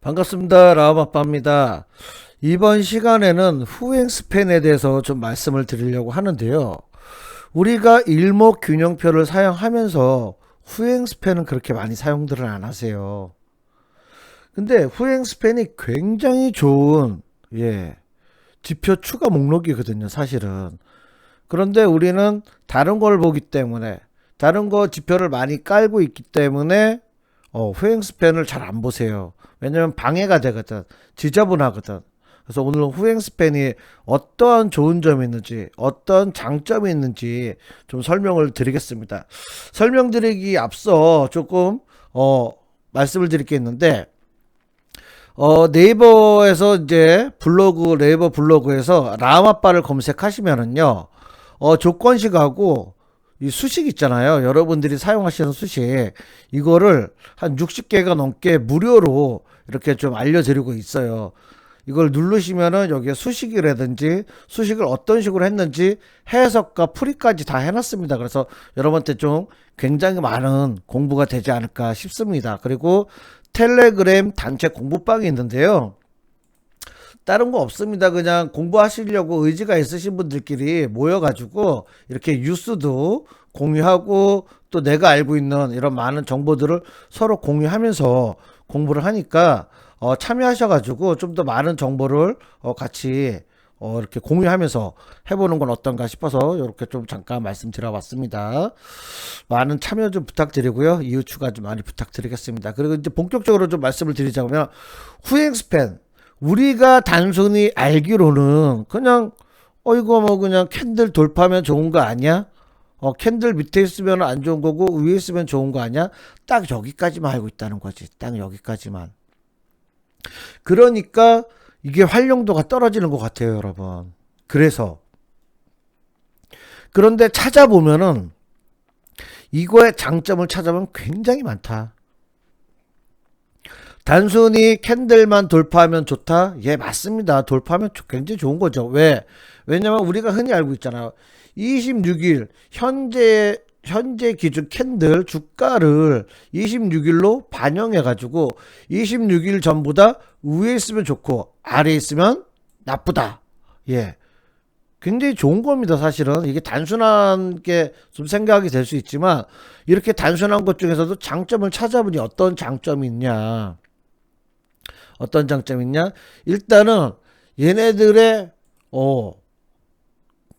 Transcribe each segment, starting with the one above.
반갑습니다. 라움아빠입니다. 이번 시간에는 후행 스팬에 대해서 좀 말씀을 드리려고 하는데요. 우리가 일목균형표를 사용하면서 후행 스팬은 그렇게 많이 사용들을 안 하세요. 근데 후행 스팬이 굉장히 좋은 지표 추가 목록이거든요, 사실은. 그런데 우리는 다른 걸 보기 때문에 다른 거 지표를 많이 깔고 있기 때문에 후행 스팬을 잘 안 보세요. 왜냐면 방해가 되거든. 지저분하거든. 그래서 오늘 후행 스팬이 어떠한 좋은 점이 있는지, 어떤 장점이 있는지 좀 설명을 드리겠습니다. 설명드리기 앞서 조금 말씀을 드릴 게 있는데, 네이버에서 이제 네이버 블로그에서 라마빠를 검색하시면은요, 조건식하고 이 수식 있잖아요. 여러분들이 사용하시는 수식. 이거를 한 60개가 넘게 무료로 이렇게 좀 알려드리고 있어요. 이걸 누르시면은 여기에 수식이라든지 수식을 어떤 식으로 했는지 해석과 풀이까지 다 해놨습니다. 그래서 여러분한테 좀 굉장히 많은 공부가 되지 않을까 싶습니다. 그리고 텔레그램 단체 공부방이 있는데요. 다른 거 없습니다. 그냥 공부하시려고 의지가 있으신 분들끼리 모여가지고 이렇게 뉴스도 공유하고 또 내가 알고 있는 이런 많은 정보들을 서로 공유하면서 공부를 하니까 참여하셔가지고 좀 더 많은 정보를 같이 이렇게 공유하면서 해보는 건 어떤가 싶어서 이렇게 좀 잠깐 말씀드려봤습니다. 많은 참여 좀 부탁드리고요. 이후 추가 좀 많이 부탁드리겠습니다. 그리고 이제 본격적으로 좀 말씀을 드리자면 후행 스팬 우리가 단순히 알기로는 그냥 이거 뭐 그냥 캔들 돌파하면 좋은 거 아니야? 캔들 밑에 있으면 안 좋은 거고 위에 있으면 좋은 거 아니야? 딱 여기까지만 알고 있다는 거지. 딱 여기까지만. 그러니까 이게 활용도가 떨어지는 것 같아요, 여러분. 그런데 찾아보면은 이거의 장점을 찾아보면 굉장히 많다. 단순히 캔들만 돌파하면 좋다? 예, 맞습니다. 돌파하면 굉장히 좋은 거죠. 왜냐면 우리가 흔히 알고 있잖아요. 26일 현재 기준 캔들 주가를 26일로 반영해가지고 26일 전보다 위에 있으면 좋고 아래에 있으면 나쁘다. 예. 굉장히 좋은 겁니다, 사실은. 이게 단순한 게 좀 생각이 될 수 있지만, 이렇게 단순한 것 중에서도 장점을 찾아보니 어떤 장점이 있냐. 어떤 장점이 있냐? 일단은 얘네들의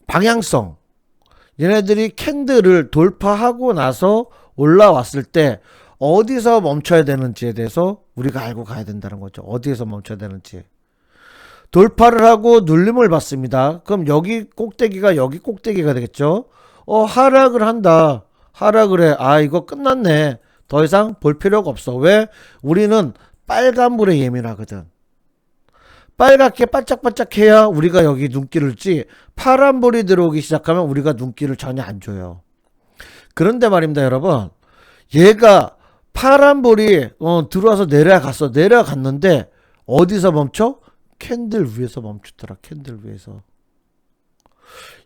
방향성. 얘네들이 캔들을 돌파하고 나서 올라왔을 때 어디서 멈춰야 되는지에 대해서 우리가 알고 가야 된다는 거죠. 어디에서 멈춰야 되는지. 돌파를 하고 눌림을 받습니다. 그럼 여기 꼭대기가 되겠죠. 하락을 한다. 하락을 해. 아, 이거 끝났네. 더 이상 볼 필요가 없어. 왜? 우리는 빨간불에 예민하거든. 빨갛게 반짝반짝 해야 우리가 여기 눈길을 찌, 파란불이 들어오기 시작하면 우리가 눈길을 전혀 안 줘요. 그런데 말입니다, 여러분. 얘가 파란불이 들어와서 내려갔는데 어디서 멈춰? 캔들 위에서 멈추더라. 캔들 위에서.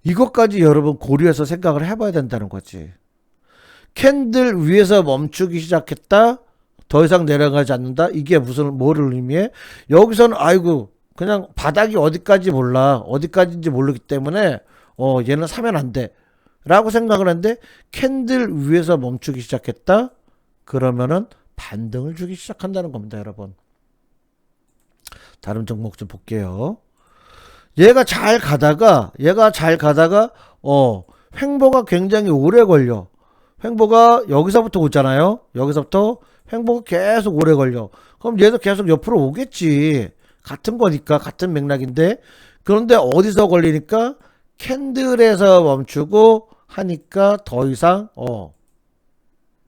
이것까지 여러분 고려해서 생각을 해봐야 된다는 거지. 캔들 위에서 멈추기 시작했다. 더 이상 내려가지 않는다. 이게 뭐를 의미해? 여기서는 아이고 그냥 바닥이 어디까지 몰라. 어디까지인지 모르기 때문에 얘는 사면 안 돼. 라고 생각을 했는데 캔들 위에서 멈추기 시작했다. 그러면은 반등을 주기 시작한다는 겁니다, 여러분. 다른 종목 좀 볼게요. 얘가 잘 가다가 횡보가 굉장히 오래 걸려. 횡보가 여기서부터 오잖아요. 여기서부터 횡보가 계속 오래 걸려. 그럼 얘도 계속 옆으로 오겠지. 같은 거니까 같은 맥락인데 그런데 어디서 걸리니까 캔들에서 멈추고 하니까 더 이상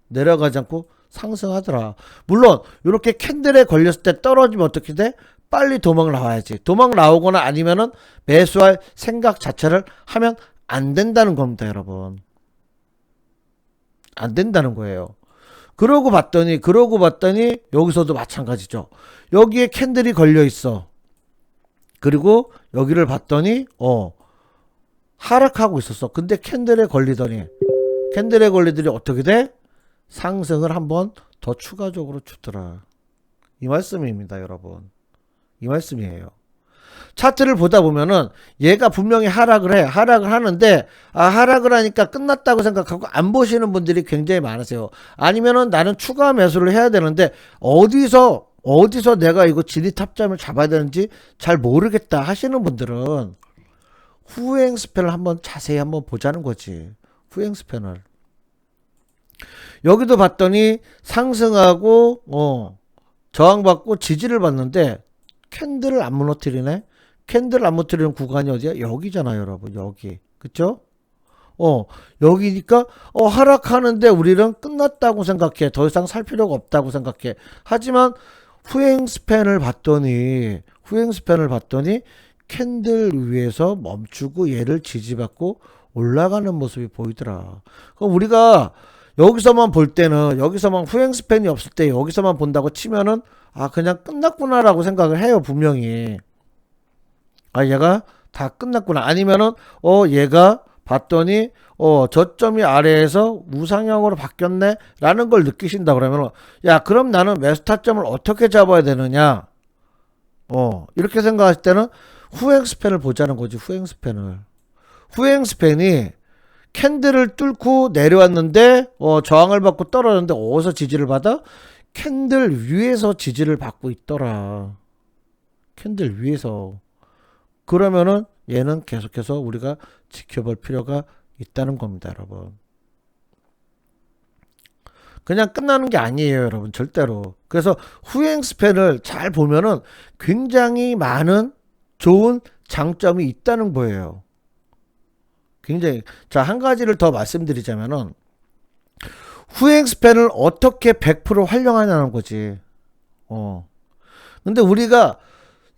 내려가지 않고 상승하더라. 물론 이렇게 캔들에 걸렸을 때 떨어지면 어떻게 돼? 빨리 도망 나와야지. 도망 나오거나 아니면은 매수할 생각 자체를 하면 안 된다는 겁니다, 여러분. 안 된다는 거예요. 그러고 봤더니 여기서도 마찬가지죠. 여기에 캔들이 걸려 있어. 그리고 여기를 봤더니 하락하고 있었어. 근데 캔들에 걸리더니 어떻게 돼? 상승을 한번 더 추가적으로 주더라. 이 말씀입니다, 여러분. 이 말씀이에요. 차트를 보다 보면은 얘가 분명히 하락을 해. 하락을 하는데 하락을 하니까 끝났다고 생각하고 안 보시는 분들이 굉장히 많으세요. 아니면은 나는 추가 매수를 해야 되는데 어디서 내가 이거 진입 탑점을 잡아야 되는지 잘 모르겠다 하시는 분들은 후행 스팬을 한번 자세히 한번 보자는 거지. 후행 스팬을. 여기도 봤더니 상승하고 저항받고 지지를 받는데 캔들을 안 무너뜨리네. 캔들을 안 무너뜨리는 구간이 어디야? 여기잖아요, 여러분. 여기. 그쵸? 여기니까 하락하는데 우리는 끝났다고 생각해. 더 이상 살 필요가 없다고 생각해. 하지만 후행 스팬을 봤더니 캔들 위에서 멈추고 얘를 지지받고 올라가는 모습이 보이더라. 그럼 우리가 여기서만 볼 때는, 여기서만 후행 스팬이 없을 때 여기서만 본다고 치면은 그냥 끝났구나라고 생각을 해요, 분명히. 얘가 다 끝났구나. 아니면은 얘가 봤더니 저점이 아래에서 우상향으로 바뀌었네 라는 걸 느끼신다 그러면 그럼 나는 매수 타점을 어떻게 잡아야 되느냐, 이렇게 생각하실 때는 후행 스팬을 보자는 거지. 후행 스팬이 캔들을 뚫고 내려왔는데 저항을 받고 떨어졌는데 어디서 지지를 받아? 캔들 위에서 지지를 받고 있더라. 캔들 위에서. 그러면은 얘는 계속해서 우리가 지켜볼 필요가 있다는 겁니다, 여러분. 그냥 끝나는 게 아니에요, 여러분. 절대로. 그래서 후행 스팬을 잘 보면은 굉장히 많은 좋은 장점이 있다는 거예요. 굉장히. 자, 한 가지를 더 말씀드리자면은 후행 스팬을 어떻게 100% 활용하냐는 거지. 근데 우리가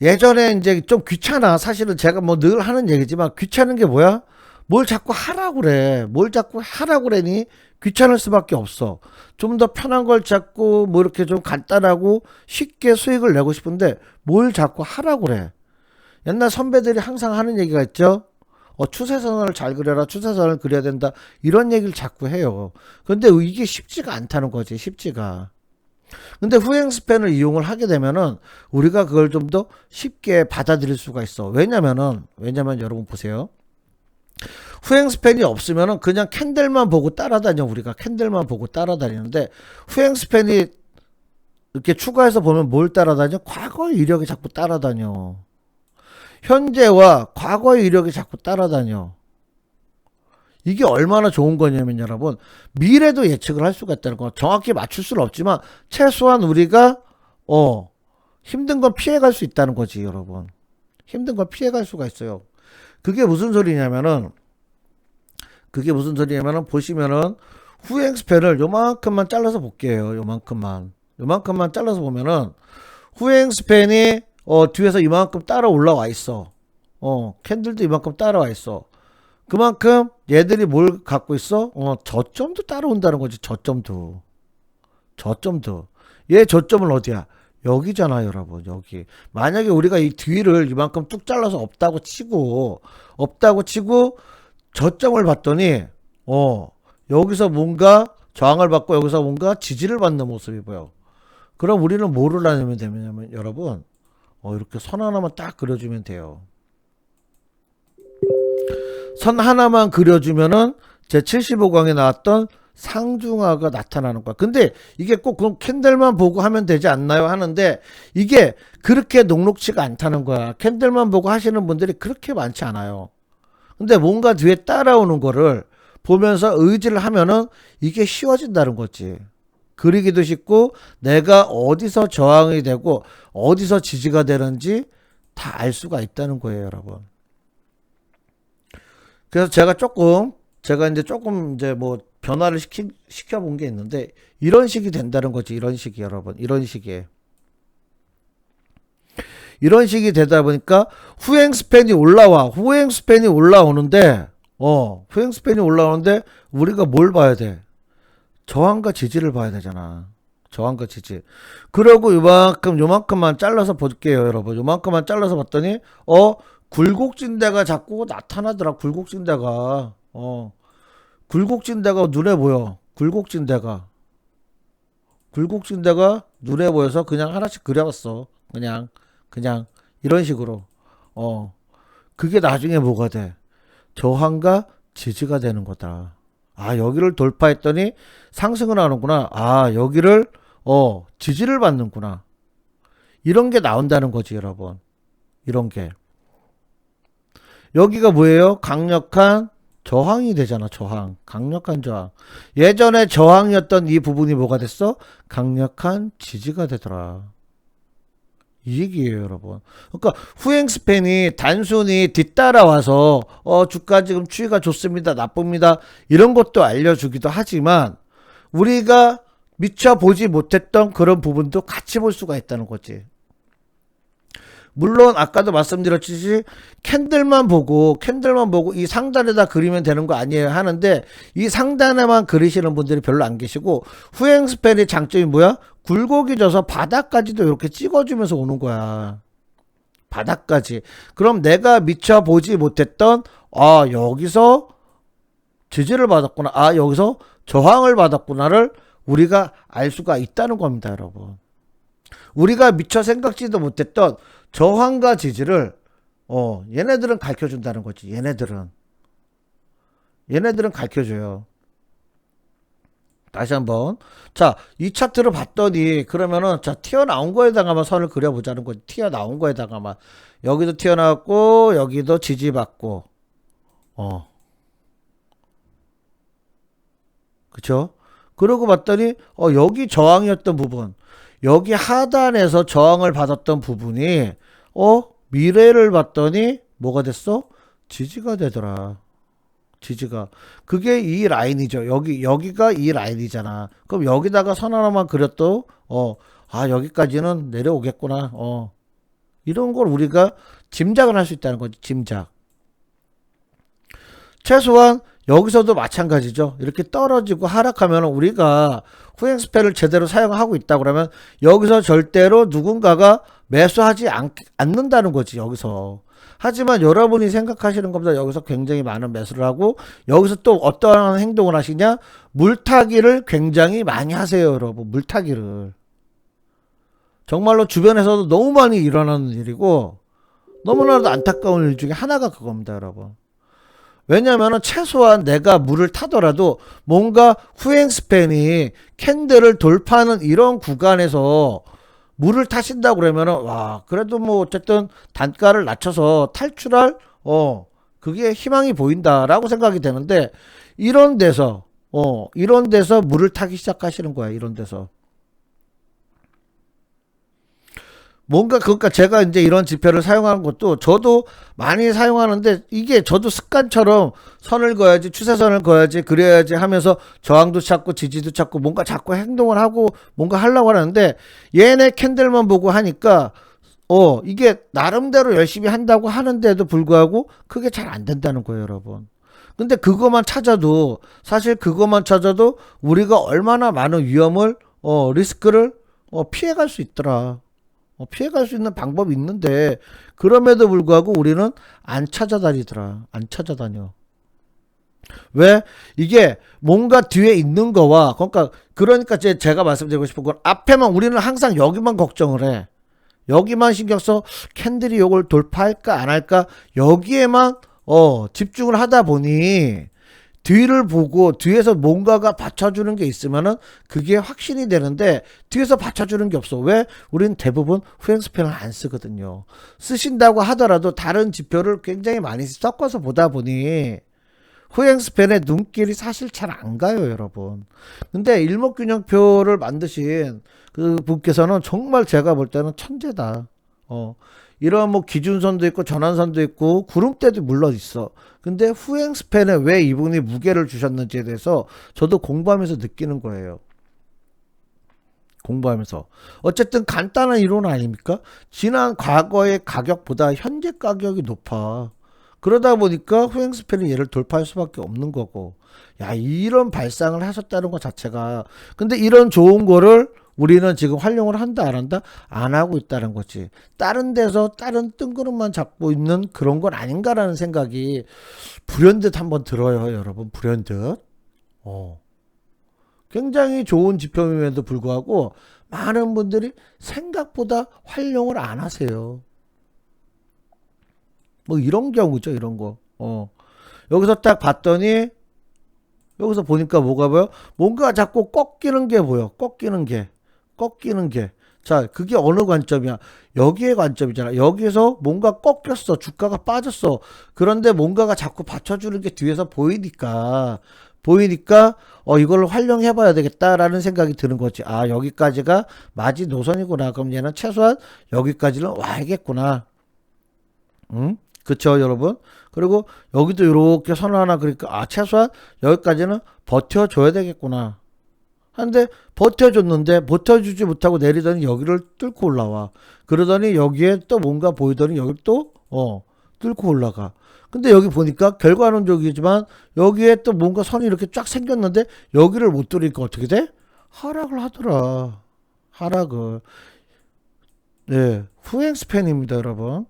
예전에 이제 좀 귀찮아. 사실은 제가 뭐 늘 하는 얘기지만 귀찮은 게 뭐야? 뭘 자꾸 하라고 그래. 뭘 자꾸 하라고 그래니? 귀찮을 수밖에 없어. 좀 더 편한 걸 자꾸 뭐 이렇게 좀 간단하고 쉽게 수익을 내고 싶은데 뭘 자꾸 하라고 그래. 옛날 선배들이 항상 하는 얘기가 있죠. 추세선을 잘 그려라. 추세선을 그려야 된다. 이런 얘기를 자꾸 해요. 근데 이게 쉽지가 않다는 거지. 쉽지가. 근데 후행 스팬을 이용을 하게 되면은 우리가 그걸 좀 더 쉽게 받아들일 수가 있어. 왜냐면 여러분 보세요. 후행 스팬이 없으면은 그냥 캔들만 보고 따라다녀. 우리가 캔들만 보고 따라다니는데 후행 스팬이 이렇게 추가해서 보면 뭘 따라다녀? 과거의 이력이 자꾸 따라다녀. 현재와 과거의 이력이 자꾸 따라다녀. 이게 얼마나 좋은 거냐면 여러분, 미래도 예측을 할 수가 있다는 거. 정확히 맞출 수는 없지만 최소한 우리가 힘든 건 피해갈 수 있다는 거지, 여러분. 힘든 건 피해갈 수가 있어요. 그게 무슨 소리냐면은 보시면은 후행 스팬을 요만큼만 잘라서 볼게요. 요만큼만 잘라서 보면은 후행 스팬이 뒤에서 이만큼 따라 올라와 있어. 캔들도 이만큼 따라와 있어. 그만큼 얘들이 뭘 갖고 있어? 저점도 따라온다는 거지. 저점도. 얘 저점은 어디야? 여기잖아, 여러분. 여기. 만약에 우리가 이 뒤를 이만큼 뚝 잘라서 없다고 치고 저점을 봤더니 여기서 뭔가 저항을 받고 여기서 뭔가 지지를 받는 모습이 보여. 그럼 우리는 뭐를 하면 되냐면 여러분, 이렇게 선 하나만 딱 그려주면 돼요. 선 하나만 그려주면은 제 75강에 나왔던 상중하가 나타나는 거야. 근데 이게 꼭 그럼 캔들만 보고 하면 되지 않나요? 하는데 이게 그렇게 녹록치가 않다는 거야. 캔들만 보고 하시는 분들이 그렇게 많지 않아요. 근데 뭔가 뒤에 따라오는 거를 보면서 의지를 하면은 이게 쉬워진다는 거지. 그리기도 쉽고 내가 어디서 저항이 되고 어디서 지지가 되는지 다 알 수가 있다는 거예요, 여러분. 그래서 제가 이제 조금 이제 뭐 변화를 시켜본 게 있는데 이런 식이 된다는 거지. 이런 식이 여러분. 이런 식이 되다 보니까 후행 스팬이 올라오는데 우리가 뭘 봐야 돼? 저항과 지지를 봐야 되잖아. 저항과 지지. 그러고 요만큼만 잘라서 볼게요, 여러분. 요만큼만 잘라서 봤더니 굴곡진대가 자꾸 나타나더라. 굴곡진대가 눈에 보여. 굴곡진대가 눈에 보여서 그냥 하나씩 그려봤어. 그냥 이런 식으로. 그게 나중에 뭐가 돼? 저항과 지지가 되는 거다. 아, 여기를 돌파했더니 상승을 하는구나. 아, 여기를 지지를 받는구나. 이런 게 나온다는 거지, 여러분. 이런 게. 여기가 뭐예요? 강력한 저항이 되잖아, 저항. 강력한 저항. 예전에 저항이었던 이 부분이 뭐가 됐어? 강력한 지지가 되더라. 이 얘기예요, 여러분. 그러니까 후행 스팬이 단순히 뒤따라와서 주가 지금 추이가 좋습니다, 나쁩니다, 이런 것도 알려주기도 하지만 우리가 미처 보지 못했던 그런 부분도 같이 볼 수가 있다는 거지. 물론 아까도 말씀드렸듯이 캔들만 보고 이 상단에다 그리면 되는 거 아니에요 하는데, 이 상단에만 그리시는 분들이 별로 안 계시고, 후행 스팬의 장점이 뭐야? 굴곡이 져서 바닥까지도 이렇게 찍어주면서 오는 거야. 바닥까지. 그럼 내가 미처 보지 못했던 여기서 지지를 받았구나, 여기서 저항을 받았구나를 우리가 알 수가 있다는 겁니다, 여러분. 우리가 미처 생각지도 못했던 저항과 지지를 얘네들은 가르쳐준다는 거지. 얘네들은 가르쳐줘요. 다시 한번. 자, 이 차트를 봤더니 그러면은 자, 튀어나온 거에다가만 선을 그려보자는 거지. 튀어나온 거에다가만. 여기도 튀어나왔고 여기도 지지받고 그쵸? 그러고 봤더니 여기 저항이었던 부분, 여기 하단에서 저항을 받았던 부분이 미래를 봤더니 뭐가 됐어? 지지가 되더라. 지지가. 그게 이 라인이죠. 여기가 이 라인이잖아. 그럼 여기다가 선 하나만 그렸도 여기까지는 내려오겠구나. 이런 걸 우리가 짐작을 할 수 있다는 거지. 짐작. 최소한 여기서도 마찬가지죠. 이렇게 떨어지고 하락하면 우리가 후행 스팬을 제대로 사용하고 있다 그러면 여기서 절대로 누군가가 매수하지 않는다는 거지, 여기서. 하지만 여러분이 생각하시는 것보다 여기서 굉장히 많은 매수를 하고, 여기서 또 어떠한 행동을 하시냐? 물타기를 굉장히 많이 하세요, 여러분. 물타기를. 정말로 주변에서도 너무 많이 일어나는 일이고 너무나도 안타까운 일 중에 하나가 그겁니다, 여러분. 왜냐면은 최소한 내가 물을 타더라도 뭔가 후행 스팬이 캔들을 돌파하는 이런 구간에서 물을 타신다고 그러면은 그래도 뭐 어쨌든 단가를 낮춰서 탈출할 그게 희망이 보인다라고 생각이 되는데, 이런 데서 물을 타기 시작하시는 거야. 이런 데서 뭔가, 그러니까 제가 이제 이런 지표를 사용하는 것도 저도 많이 사용하는데, 이게 저도 습관처럼 선을 그어야지, 추세선을 그어야지, 그려야지 하면서 저항도 찾고 지지도 찾고 뭔가 자꾸 행동을 하고 뭔가 하려고 하는데, 얘네 캔들만 보고 하니까 이게 나름대로 열심히 한다고 하는데도 불구하고 그게 잘 안 된다는 거예요, 여러분. 근데 사실 그것만 찾아도 우리가 얼마나 많은 위험을 리스크를 피해갈 수 있더라. 피해갈 수 있는 방법이 있는데, 그럼에도 불구하고 우리는 안 찾아다니더라. 안 찾아다녀. 왜? 이게 뭔가 뒤에 있는 거와, 그러니까 제가 말씀드리고 싶은 건, 앞에만 우리는 항상 여기만 걱정을 해. 여기만 신경 써. 캔들이 요걸 돌파할까 안 할까, 여기에만 집중을 하다 보니 뒤를 보고 뒤에서 뭔가가 받쳐주는 게 있으면은 그게 확신이 되는데, 뒤에서 받쳐주는 게 없어. 왜? 우리는 대부분 후행 스팬을 안 쓰거든요. 쓰신다고 하더라도 다른 지표를 굉장히 많이 섞어서 보다 보니 후행 스팬의 눈길이 사실 잘 안 가요, 여러분. 근데 일목균형표를 만드신 그 분께서는 정말 제가 볼 때는 천재다. 이런 뭐 기준선도 있고 전환선도 있고 구름대도 물론 있어. 근데 후행 스팬에 왜 이분이 무게를 주셨는지에 대해서 저도 공부하면서 느끼는 거예요. 공부하면서. 어쨌든 간단한 이론 아닙니까? 지난 과거의 가격보다 현재 가격이 높아. 그러다 보니까 후행 스팬이 얘를 돌파할 수밖에 없는 거고. 이런 발상을 하셨다는 것 자체가. 근데 이런 좋은 거를 우리는 지금 활용을 한다 안 한다? 안 하고 있다는 거지. 다른 데서 다른 뜬구름만 잡고 있는 그런 건 아닌가라는 생각이 불현듯 한번 들어요, 여러분. 불현듯. 굉장히 좋은 지표임에도 불구하고 많은 분들이 생각보다 활용을 안 하세요. 뭐 이런 경우죠, 이런 거. 여기서 딱 봤더니 여기서 보니까 뭐가 보여? 뭔가 자꾸 꺾이는 게 보여. 꺾이는 게. 자, 그게 어느 관점이야? 여기의 관점이잖아. 여기에서 뭔가 꺾였어. 주가가 빠졌어. 그런데 뭔가가 자꾸 받쳐주는 게 뒤에서 보이니까, 이걸 활용해 봐야 되겠다라는 생각이 드는 거지. 아, 여기까지가 마지노선이구나. 그럼 얘는 최소한 여기까지는 와야겠구나. 응? 그쵸, 여러분? 그리고 여기도 이렇게 선 하나, 그러니까, 아, 최소한 여기까지는 버텨줘야 되겠구나. 한데, 버텨주지 못하고 내리더니 여기를 뚫고 올라와. 그러더니 여기에 또 뭔가 보이더니 여기를 또, 뚫고 올라가. 근데 여기 보니까 결과론적이지만 여기에 또 뭔가 선이 이렇게 쫙 생겼는데 여기를 못 뚫으니까 어떻게 돼? 하락을 하더라. 하락을. 네. 후행 스팬입니다, 여러분.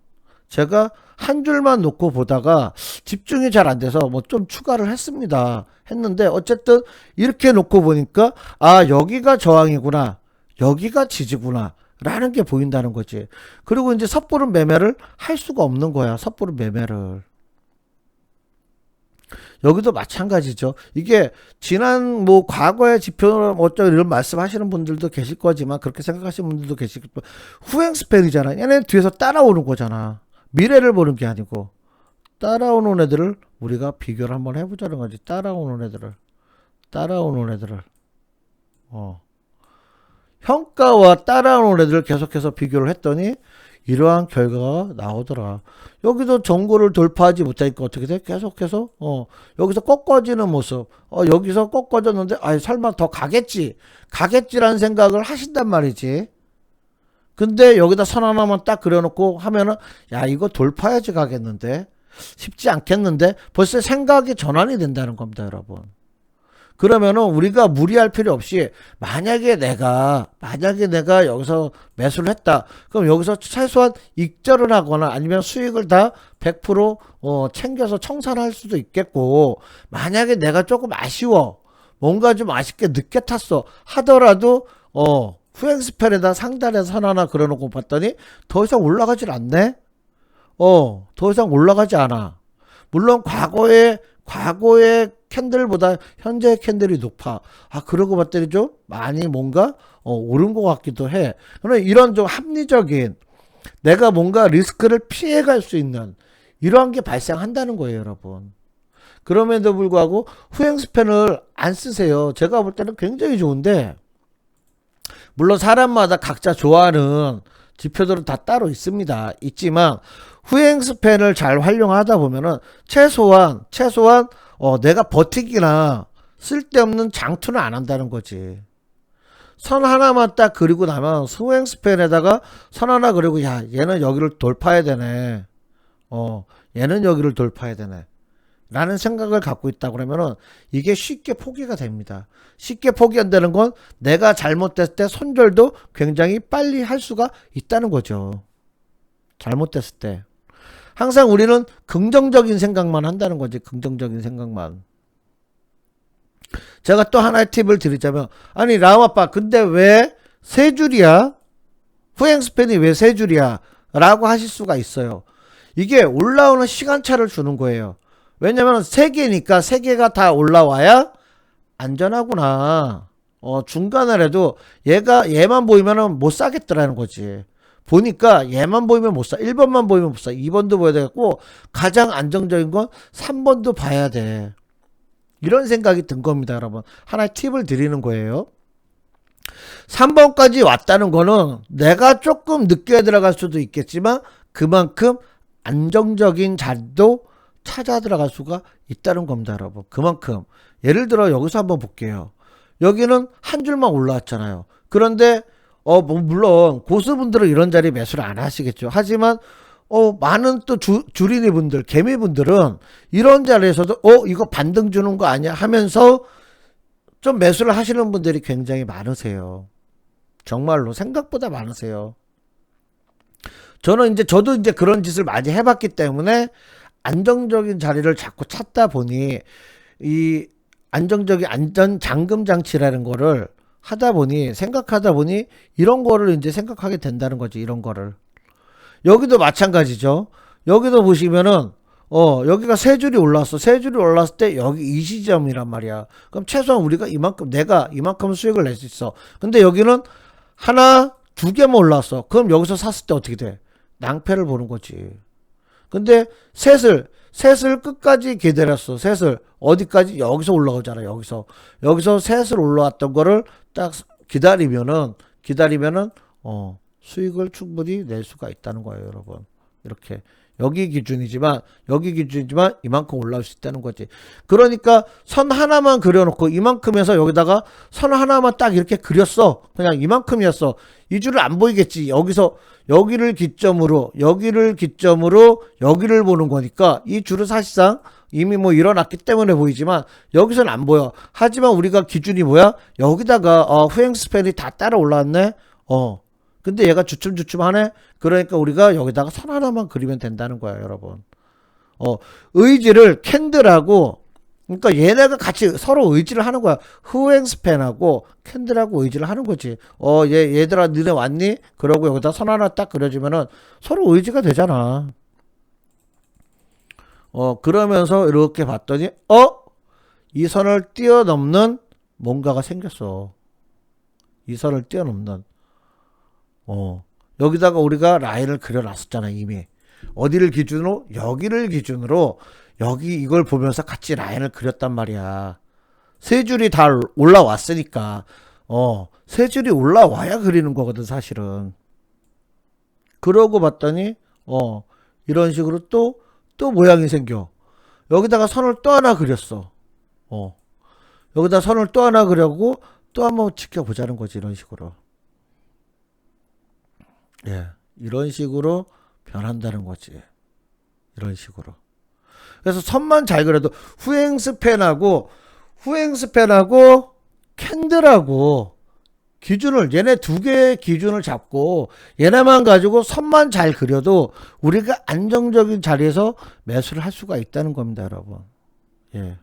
제가 한 줄만 놓고 보다가 집중이 잘 안 돼서 뭐 좀 추가를 했는데 어쨌든 이렇게 놓고 보니까 아, 여기가 저항이구나, 여기가 지지구나 라는 게 보인다는 거지. 그리고 이제 섣부른 매매를 할 수가 없는 거야. 섣부른 매매를. 여기도 마찬가지죠. 이게 지난 뭐 과거의 지표는 어쩌 이런 말씀하시는 분들도 계실 거지만 그렇게 생각하시는 분들도 계실 거고, 후행 스팬이잖아. 얘네 뒤에서 따라오는 거잖아. 미래를 보는 게 아니고 따라오는 애들을 우리가 비교를 한번 해보자는 거지. 따라오는 애들을 평가와 따라오는 애들을 계속해서 비교를 했더니 이러한 결과가 나오더라. 여기도 정고를 돌파하지 못하니까 어떻게 돼? 계속해서 여기서 꺾어지는 모습. 여기서 꺾어졌는데 설마 더 가겠지라는 생각을 하신단 말이지. 근데 여기다 선 하나만 딱 그려놓고 하면은 야, 이거 돌파해야지 가겠는데, 쉽지 않겠는데, 벌써 생각이 전환이 된다는 겁니다, 여러분. 그러면은 우리가 무리할 필요 없이 만약에 내가 여기서 매수를 했다. 그럼 여기서 최소한 익절을 하거나 아니면 수익을 다 100% 챙겨서 청산할 수도 있겠고, 만약에 내가 조금 아쉬워, 뭔가 좀 아쉽게 늦게 탔어 하더라도 후행 스펠에다 상단에 선 하나 그려놓고 봤더니 더 이상 올라가질 않네. 더 이상 올라가지 않아. 물론 과거의 캔들보다 현재의 캔들이 높아. 그러고 봤더니 좀 많이 뭔가 오른 것 같기도 해. 그러면 이런 좀 합리적인, 내가 뭔가 리스크를 피해갈 수 있는 이러한 게 발생한다는 거예요, 여러분. 그럼에도 불구하고 후행 스팬을 안 쓰세요. 제가 볼 때는 굉장히 좋은데, 물론 사람마다 각자 좋아하는 지표들은 다 따로 있지만 후행 스팬을 잘 활용하다 보면은 최소한 내가 버티기나 쓸데없는 장투는 안 한다는 거지. 선 하나만 딱 그리고 나면 후행 스팬에다가 선 하나 그리고 야, 얘는 여기를 돌파해야 되네. 얘는 여기를 돌파해야 되네. 라는 생각을 갖고 있다 그러면은 이게 쉽게 포기가 됩니다. 쉽게 포기한다는 건 내가 잘못됐을 때 손절도 굉장히 빨리 할 수가 있다는 거죠. 잘못됐을 때. 항상 우리는 긍정적인 생각만 한다는 거지. 긍정적인 생각만. 제가 또 하나의 팁을 드리자면, 아니 라마빠 근데 왜 세 줄이야? 후행 스팬이 왜 세 줄이야? 라고 하실 수가 있어요. 이게 올라오는 시간차를 주는 거예요. 왜냐면 세 개니까 세 개가 다 올라와야 안전하구나. 중간에라도 얘만 보이면은 못 사겠더라는 거지. 보니까 얘만 보이면 못 사. 1번만 보이면 못 사. 2번도 보여야 되겠고, 가장 안정적인 건 3번도 봐야 돼. 이런 생각이 든 겁니다, 여러분. 하나의 팁을 드리는 거예요. 3번까지 왔다는 거는 내가 조금 늦게 들어갈 수도 있겠지만 그만큼 안정적인 자리도 찾아 들어갈 수가 있다는 겁니다, 여러분. 그만큼. 예를 들어 여기서 한번 볼게요. 여기는 한 줄만 올라왔잖아요. 그런데 뭐 물론 고수분들은 이런 자리 매수를 안 하시겠죠. 하지만 많은 또 주린이 분들, 개미 분들은 이런 자리에서도 이거 반등 주는 거 아니야 하면서 좀 매수를 하시는 분들이 굉장히 많으세요. 정말로 생각보다 많으세요. 저도 이제 그런 짓을 많이 해봤기 때문에 안정적인 자리를 자꾸 찾다 보니 이 안정적인 안전 잠금 장치라는 거를 생각하다 보니 이런 거를 이제 생각하게 된다는 거지. 이런 거를. 여기도 마찬가지죠. 여기도 보시면은 여기가 세 줄이 올랐어. 세 줄이 올랐을 때 여기 이 시점이란 말이야. 그럼 최소한 우리가 내가 이만큼 수익을 낼 수 있어. 근데 여기는 하나, 두 개만 올랐어. 그럼 여기서 샀을 때 어떻게 돼? 낭패를 보는 거지. 근데 셋을 끝까지 기다렸어. 셋을 어디까지? 여기서 올라오잖아. 여기서 셋을 올라왔던 거를 딱 기다리면은 수익을 충분히 낼 수가 있다는 거예요, 여러분. 이렇게 여기 기준이지만 이만큼 올라올 수 있다는 거지. 그러니까 선 하나만 그려놓고 이만큼에서 여기다가 선 하나만 딱 이렇게 그렸어. 그냥 이만큼이었어. 이 줄을 안 보이겠지. 여기서 여기를 기점으로 여기를 보는 거니까 이 줄은 사실상 이미 뭐 일어났기 때문에 보이지만 여기서는 안 보여. 하지만 우리가 기준이 뭐야? 여기다가 후행 스팬이 다 따라 올라왔네. 근데 얘가 주춤주춤하네. 그러니까 우리가 여기다가 선 하나만 그리면 된다는 거야, 여러분. 의지를 캔들하고, 그러니까 얘네가 같이 서로 의지를 하는 거야. 후행 스팬하고 캔들하고 의지를 하는 거지. 얘들아, 너네 왔니? 그러고 여기다 선 하나 딱 그려주면은 서로 의지가 되잖아. 그러면서 이렇게 봤더니, 이 선을 뛰어넘는 뭔가가 생겼어. 이 선을 뛰어넘는. 여기다가 우리가 라인을 그려놨었잖아, 이미. 어디를 기준으로? 여기를 기준으로, 여기 이걸 보면서 같이 라인을 그렸단 말이야. 세 줄이 다 올라왔으니까, 세 줄이 올라와야 그리는 거거든, 사실은. 그러고 봤더니, 이런 식으로 또 모양이 생겨. 여기다가 선을 또 하나 그렸어. 여기다 선을 또 하나 그려고 또 한번 지켜보자는 거지, 이런 식으로. 예, 이런 식으로 변한다는 거지. 이런 식으로. 그래서 선만 잘 그려도 후행 스팬하고 캔들하고 기준을 얘네 두 개의 기준을 잡고 얘네만 가지고 선만 잘 그려도 우리가 안정적인 자리에서 매수를 할 수가 있다는 겁니다, 여러분. 예.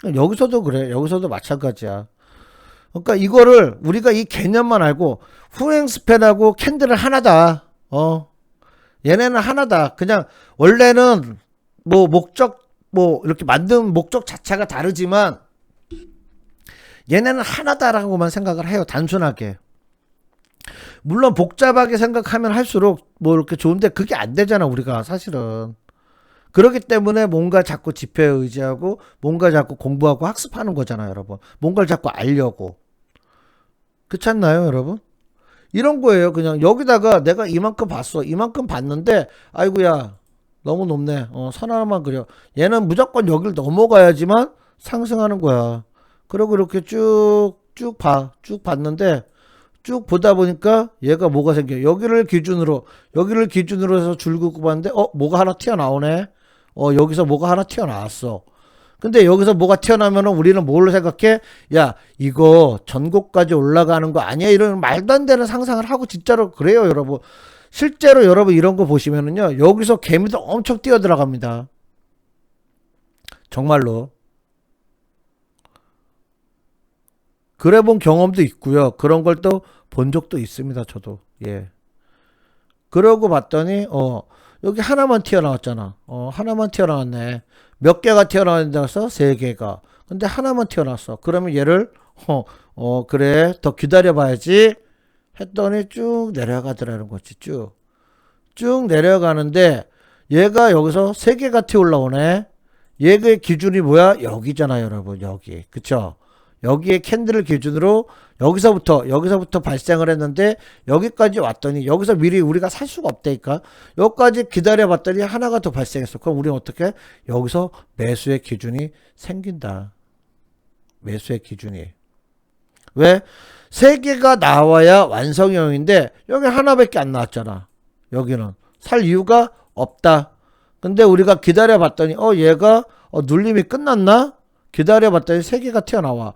여기서도 그래. 여기서도 마찬가지야. 그러니까 이거를 우리가 이 개념만 알고 후행 스팬하고 캔들은 하나다. 얘네는 하나다. 그냥 원래는 뭐 목적 이렇게 만든 목적 자체가 다르지만 얘네는 하나다라고만 생각을 해요. 단순하게. 물론 복잡하게 생각하면 할수록 뭐 이렇게 좋은데 그게 안 되잖아, 우리가 사실은. 그렇기 때문에 뭔가 자꾸 지표에 의지하고 뭔가 자꾸 공부하고 학습하는 거잖아요, 여러분. 뭔가를 자꾸 알려고. 그렇지 않나요, 여러분? 이런 거예요. 그냥 여기다가 내가 이만큼 봤어. 이만큼 봤는데 아이고야 너무 높네. 선 하나만 그려. 얘는 무조건 여기를 넘어가야지만 상승하는 거야. 그리고 이렇게 쭉 봤는데 쭉 보다 보니까 얘가 뭐가 생겨. 여기를 기준으로 해서 줄 긋고 봤는데 뭐가 하나 튀어나오네. 여기서 뭐가 하나 튀어나왔어. 근데 여기서 뭐가 튀어나오면은 우리는 뭘로 생각해? 야, 이거 전고까지 올라가는 거 아니야? 이런 말도 안 되는 상상을 하고 진짜로 그래요, 여러분. 실제로 여러분 이런 거 보시면은요, 여기서 개미들 엄청 뛰어 들어갑니다. 정말로. 그래 본 경험도 있고요. 그런 걸 또 본 적도 있습니다, 저도. 예. 그러고 봤더니, 여기 하나만 튀어나왔잖아. 하나만 튀어나왔네. 몇 개가 튀어나왔는데 세 개가. 근데 하나만 튀어나왔어. 그러면 얘를 그래 더 기다려봐야지 했더니 쭉 내려가더라는 거지. 쭉 내려가는데 얘가 여기서 세 개가 튀어 올라오네. 얘의 기준이 뭐야? 여기잖아요, 여러분. 여기. 그쵸? 여기에 캔들을 기준으로 여기서부터 발생을 했는데 여기까지 왔더니 여기서 미리 우리가 살 수가 없다니까. 여기까지 기다려봤더니 하나가 더 발생했어. 그럼 우리는 어떻게? 여기서 매수의 기준이 생긴다. 매수의 기준이. 왜? 세 개가 나와야 완성형인데 여기 하나밖에 안 나왔잖아. 여기는 살 이유가 없다. 근데 우리가 기다려봤더니 얘가 눌림이 끝났나? 기다려봤더니 세 개가 튀어나와.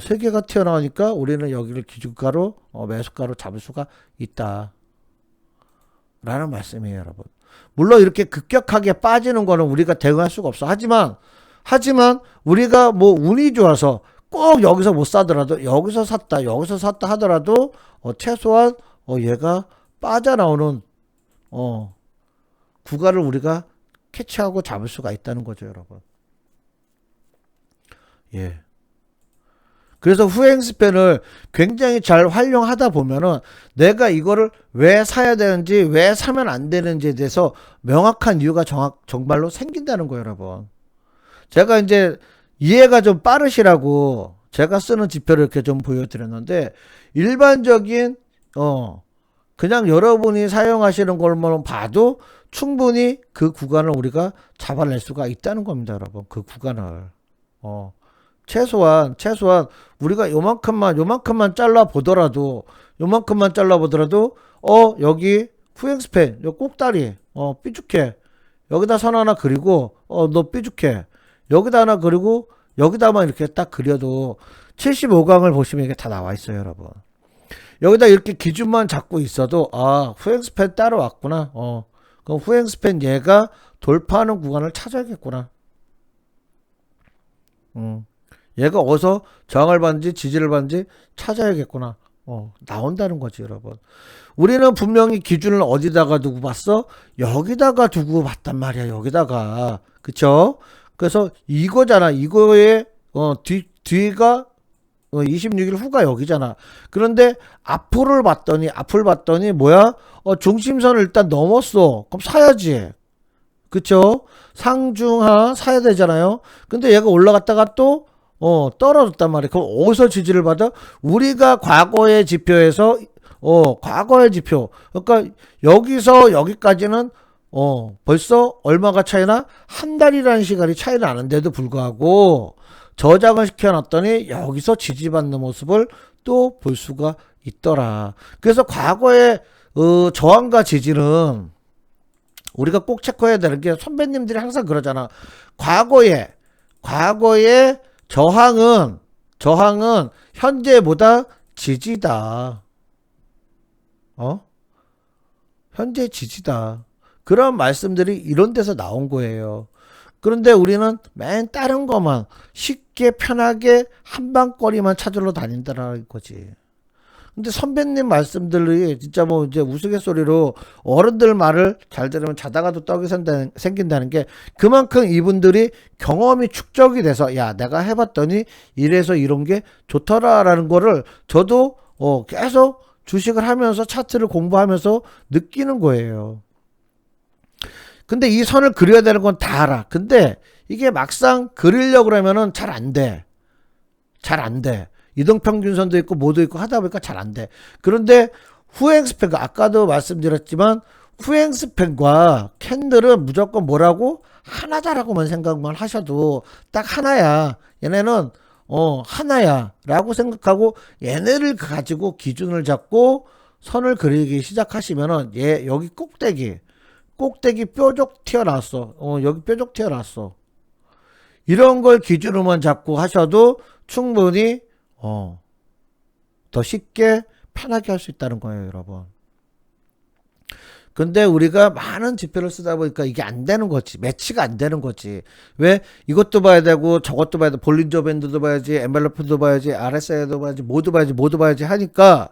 세 개가 튀어나오니까 우리는 여기를 기준가로 매수가로 잡을 수가 있다 라는 말씀이에요, 여러분. 물론 이렇게 급격하게 빠지는 거는 우리가 대응할 수가 없어. 하지만 우리가 뭐 운이 좋아서 꼭 여기서 못 사더라도 여기서 샀다 하더라도 최소한 얘가 빠져나오는 구간을 우리가 캐치하고 잡을 수가 있다는 거죠, 여러분. 예. 그래서 후행 스팬을 굉장히 잘 활용하다 보면은 내가 이거를 왜 사야 되는지, 왜 사면 안 되는지에 대해서 명확한 이유가 정말로 생긴다는 거예요, 여러분. 제가 이제 이해가 좀 빠르시라고 제가 쓰는 지표를 이렇게 좀 보여드렸는데, 일반적인 그냥 여러분이 사용하시는 걸만 봐도 충분히 그 구간을 우리가 잡아낼 수가 있다는 겁니다, 여러분. 그 구간을 최소한 우리가 요만큼만 잘라 보더라도 여기 후행 스팬 요 꼭다리 삐죽해, 여기다 선 하나 그리고 너 삐죽해, 여기다 하나 그리고 여기다만 이렇게 딱 그려도 75강을 보시면 이게 다 나와 있어요, 여러분. 여기다 이렇게 기준만 잡고 있어도 후행 스팬 따로 왔구나. 그럼 후행 스팬 얘가 돌파하는 구간을 찾아야겠구나. 얘가 어디서 저항을 받는지 지지를 받는지 찾아야겠구나. 나온다는 거지, 여러분. 우리는 분명히 기준을 어디다가 두고 봤어? 여기다가 두고 봤단 말이야, 여기다가. 그쵸? 그래서 이거잖아. 이거의 뒤가 26일 후가 여기잖아. 그런데 앞을 봤더니 뭐야? 중심선을 일단 넘었어. 그럼 사야지. 그쵸? 상중하 사야 되잖아요. 근데 얘가 올라갔다가 또 떨어졌단 말이야. 그럼 어디서 지지를 받아? 우리가 과거의 지표에서 과거의 지표. 그러니까 여기서 여기까지는 벌써 얼마가 차이나? 한 달이라는 시간이 차이 나는데도 불구하고 저장을 시켜놨더니 여기서 지지받는 모습을 또 볼 수가 있더라. 그래서 과거의 저항과 지지는 우리가 꼭 체크해야 되는 게, 선배님들이 항상 그러잖아. 과거의 저항은 현재보다 지지다. 현재 지지다. 그런 말씀들이 이런 데서 나온 거예요. 그런데 우리는 맨 다른 것만 쉽게 편하게 한방거리만 찾으러 다닌다라는 거지. 근데 선배님 말씀들이 진짜 뭐 이제 우스갯소리로 어른들 말을 잘 들으면 자다가도 떡이 생긴다는 게, 그만큼 이분들이 경험이 축적이 돼서 야, 내가 해봤더니 이래서 이런 게 좋더라라는 거를 저도 계속 주식을 하면서 차트를 공부하면서 느끼는 거예요. 근데 이 선을 그려야 되는 건 다 알아. 근데 이게 막상 그리려고 그러면은 잘 안 돼. 이동평균선도 있고 뭐도 있고 하다 보니까 잘 안 돼. 그런데 후행 스팬과, 아까도 말씀드렸지만 후행 스팬과 캔들은 무조건 뭐라고? 하나다라고만 생각만 하셔도 딱 하나야. 얘네는 하나야 라고 생각하고 얘네를 가지고 기준을 잡고 선을 그리기 시작하시면은 얘 여기 꼭대기 뾰족 튀어나왔어. 여기 뾰족 튀어나왔어. 이런 걸 기준으로만 잡고 하셔도 충분히 더 쉽게 편하게 할 수 있다는 거예요, 여러분. 근데 우리가 많은 지표를 쓰다 보니까 이게 안 되는 거지. 매치가 안 되는 거지. 왜? 이것도 봐야 되고 저것도 봐야 돼. 볼린저 밴드도 봐야지, 엔벨로프도 봐야지, RSI도 봐야지, 모두 봐야지 하니까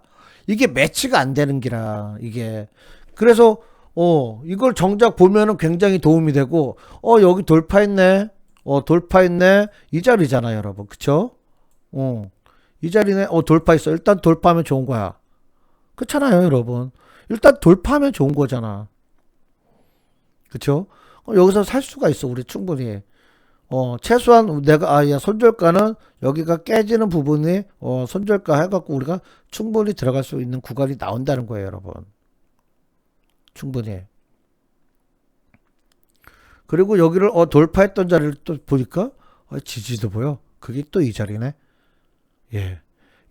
이게 매치가 안 되는 기라, 이게. 그래서 이걸 정작 보면은 굉장히 도움이 되고, 여기 돌파했네. 이 자리잖아, 여러분. 그쵸? 이 자리네. 돌파했어. 일단 돌파하면 좋은 거야. 그렇잖아요, 여러분. 일단 돌파하면 좋은 거잖아. 그쵸? 여기서 살 수가 있어, 우리 충분히. 최소한 내가, 야, 손절가는 여기가 깨지는 부분이, 손절가 해갖고 우리가 충분히 들어갈 수 있는 구간이 나온다는 거예요, 여러분. 충분히. 그리고 여기를, 돌파했던 자리를 또 보니까, 지지도 보여. 그게 또 이 자리네. 예.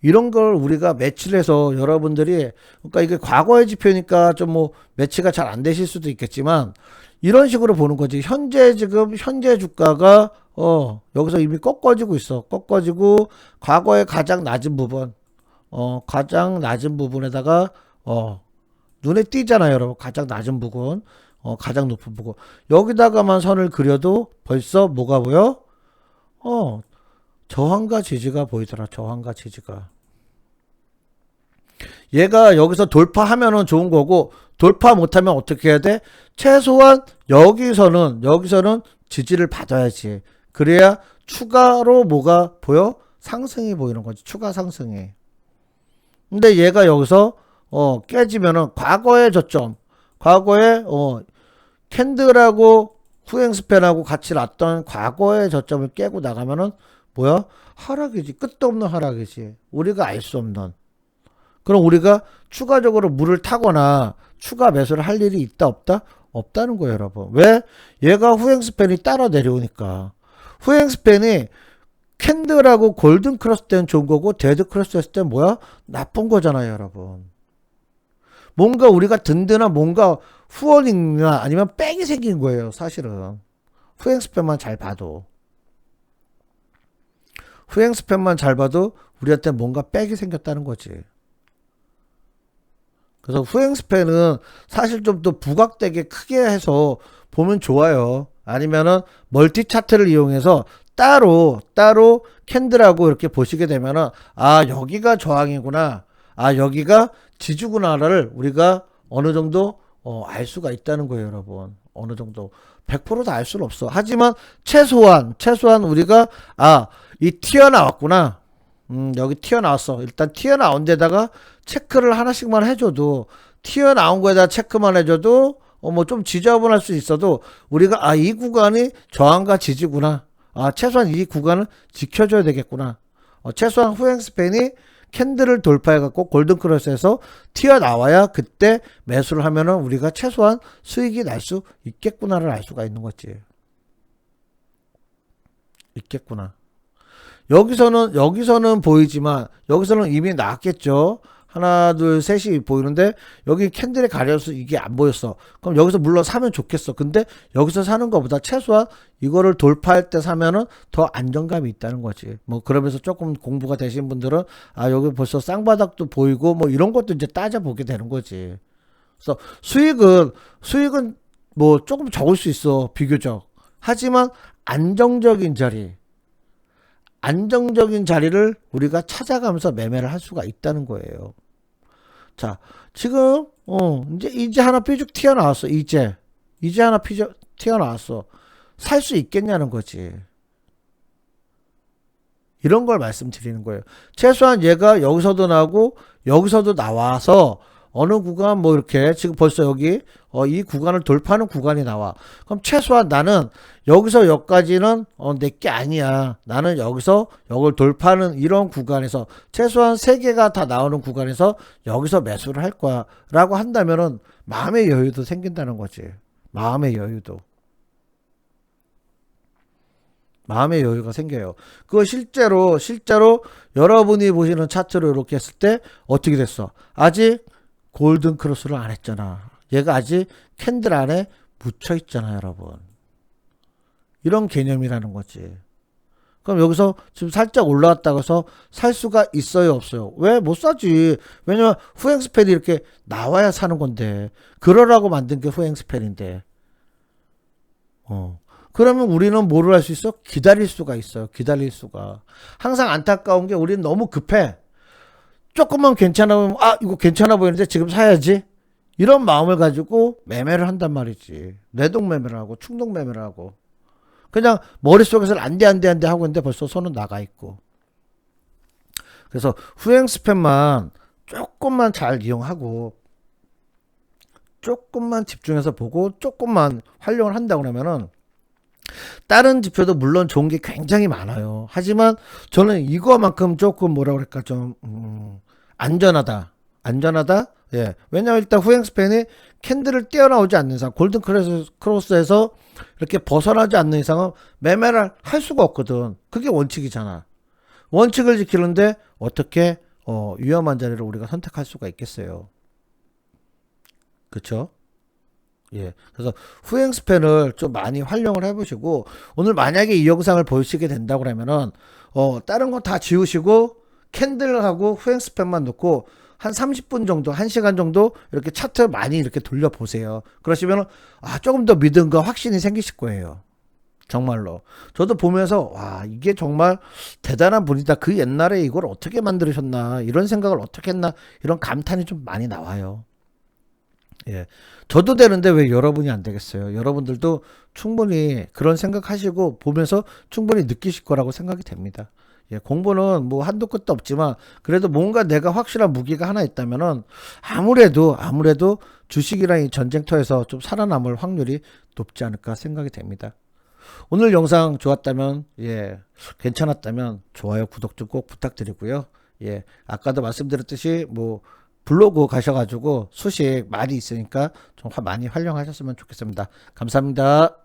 이런 걸 우리가 매치를 해서 여러분들이, 그러니까 이게 과거의 지표니까 좀 뭐 매치가 잘 안 되실 수도 있겠지만, 이런 식으로 보는 거지. 현재 주가가 여기서 이미 꺾어지고 있어. 꺾어지고 과거의 가장 낮은 부분, 가장 낮은 부분에다가 눈에 띄잖아요, 여러분. 가장 낮은 부분, 가장 높은 부분. 여기다가만 선을 그려도 벌써 뭐가 보여? 저항과 지지가 보이더라. 저항과 지지가. 얘가 여기서 돌파하면은 좋은 거고 돌파 못하면 어떻게 해야 돼? 최소한 여기서는 지지를 받아야지. 그래야 추가로 뭐가 보여? 상승이 보이는 거지. 추가 상승이. 근데 얘가 여기서 깨지면은 과거의 저점, 과거에 캔들하고 후행스팬하고 같이 났던 과거의 저점을 깨고 나가면은 뭐야? 하락이지. 끝도 없는 하락이지. 우리가 알 수 없는. 그럼 우리가 추가적으로 물을 타거나 추가 매수를 할 일이 있다 없다? 없다는 거예요, 여러분. 왜? 얘가 후행스팬이 따라 내려오니까. 후행스팬이 캔들하고 골든 크로스 때는 좋은 거고 데드 크로스 했을 때는 뭐야? 나쁜 거잖아요, 여러분. 뭔가 우리가 든든한 뭔가 후원이나 아니면 백이 생긴 거예요, 사실은. 후행스팬만 잘 봐도. 후행스팬만 잘 봐도 우리한테 뭔가 백이 생겼다는 거지. 그래서 후행스팬은 사실 좀 더 부각되게 크게 해서 보면 좋아요. 아니면은 멀티 차트를 이용해서 따로 캔들하고 이렇게 보시게 되면은 아 여기가 저항이구나, 아 여기가 지주구나를 우리가 어느 정도 알 수가 있다는 거예요, 여러분. 어느 정도 100% 다 알 수는 없어. 하지만 최소한 우리가 아 이 튀어나왔구나. 여기 튀어나왔어. 일단 튀어나온 데다가 체크를 하나씩만 해줘도, 튀어나온 거에다 체크만 해줘도 뭐 좀 지저분할 수 있어도 우리가 아 이 구간이 저항과 지지구나, 아 최소한 이 구간을 지켜줘야 되겠구나, 최소한 후행스팬이 캔들을 돌파해갖고 골든크로스에서 튀어나와야 그때 매수를 하면은 우리가 최소한 수익이 날 수 있겠구나를 알 수가 있는 거지. 있겠구나. 여기서는 보이지만 여기서는 이미 나왔겠죠. 하나 둘 셋이 보이는데 여기 캔들에 가려서 이게 안 보였어. 그럼 여기서 물론 사면 좋겠어. 근데 여기서 사는 것보다 최소한 이거를 돌파할 때 사면은 더 안정감이 있다는 거지. 뭐 그러면서 조금 공부가 되신 분들은 아 여기 벌써 쌍바닥도 보이고 뭐 이런 것도 이제 따져보게 되는 거지. 그래서 수익은 뭐 조금 적을 수 있어, 비교적. 하지만 안정적인 자리를 우리가 찾아가면서 매매를 할 수가 있다는 거예요. 자, 지금 이제 하나 삐죽 튀어나왔어. 이제 하나 삐죽 튀어나왔어. 살 수 있겠냐는 거지. 이런 걸 말씀드리는 거예요. 최소한 얘가 여기서도 나오고 여기서도 나와서 어느 구간 뭐 이렇게 지금 벌써 여기 이 구간을 돌파하는 구간이 나와. 그럼 최소한 나는 여기서 여기까지는 내 게 아니야. 나는 여기서 여걸 돌파하는 이런 구간에서 최소한 3개가 다 나오는 구간에서 여기서 매수를 할 거야 라고 한다면은 마음의 여유도 생긴다는 거지. 마음의 여유가 생겨요. 그거 실제로 여러분이 보시는 차트로 이렇게 했을 때 어떻게 됐어? 아직 골든 크로스를 안 했잖아. 얘가 아직 캔들 안에 묻혀 있잖아, 여러분. 이런 개념이라는 거지. 그럼 여기서 지금 살짝 올라왔다고 해서 살 수가 있어요, 없어요? 왜 못 사지? 왜냐면 후행스팬이 이렇게 나와야 사는 건데, 그러라고 만든 게 후행스팬인데. 그러면 우리는 뭐를 할 수 있어? 기다릴 수가 있어요. 기다릴 수가. 항상 안타까운 게 우리는 너무 급해. 조금만 괜찮아 보면 아 이거 괜찮아 보이는데 지금 사야지, 이런 마음을 가지고 매매를 한단 말이지. 내동 매매를 하고 충동 매매를 하고 그냥 머릿속에서는 안돼 하고 있는데 벌써 손은 나가 있고. 그래서 후행 스팸만 조금만 잘 이용하고 조금만 집중해서 보고 조금만 활용을 한다고 그러면은 다른 지표도 물론 좋은 게 굉장히 많아요. 하지만 저는 이거만큼 조금 뭐라 그럴까 좀 안전하다. 예. 왜냐면 일단 후행스팬이 캔들을 떼어나오지 않는 이상, 골든 크로스에서 이렇게 벗어나지 않는 이상은 매매를 할 수가 없거든. 그게 원칙이잖아. 원칙을 지키는데 어떻게 위험한 자리를 우리가 선택할 수가 있겠어요. 그쵸? 예. 그래서 후행스팬을 좀 많이 활용을 해보시고, 오늘 만약에 이 영상을 보시게 된다고 그러면은 다른 거 다 지우시고 캔들하고 후행스팬만 놓고 한 30분 정도, 1시간 정도 이렇게 차트 많이 이렇게 돌려보세요. 그러시면 아 조금 더 믿음과 확신이 생기실 거예요. 정말로. 저도 보면서, 와, 이게 정말 대단한 분이다. 그 옛날에 이걸 어떻게 만들으셨나, 이런 생각을 어떻게 했나, 이런 감탄이 좀 많이 나와요. 예. 저도 되는데 왜 여러분이 안 되겠어요? 여러분들도 충분히 그런 생각하시고 보면서 충분히 느끼실 거라고 생각이 됩니다. 예, 공부는 뭐 한도 끝도 없지만 그래도 뭔가 내가 확실한 무기가 하나 있다면은 아무래도 주식이랑 이 전쟁터에서 좀 살아남을 확률이 높지 않을까 생각이 됩니다. 오늘 영상 좋았다면, 예, 괜찮았다면 좋아요, 구독 좀 꼭 부탁드리고요. 예, 아까도 말씀드렸듯이 뭐 블로그 가셔가지고 수식 많이 있으니까 좀 많이 활용하셨으면 좋겠습니다. 감사합니다.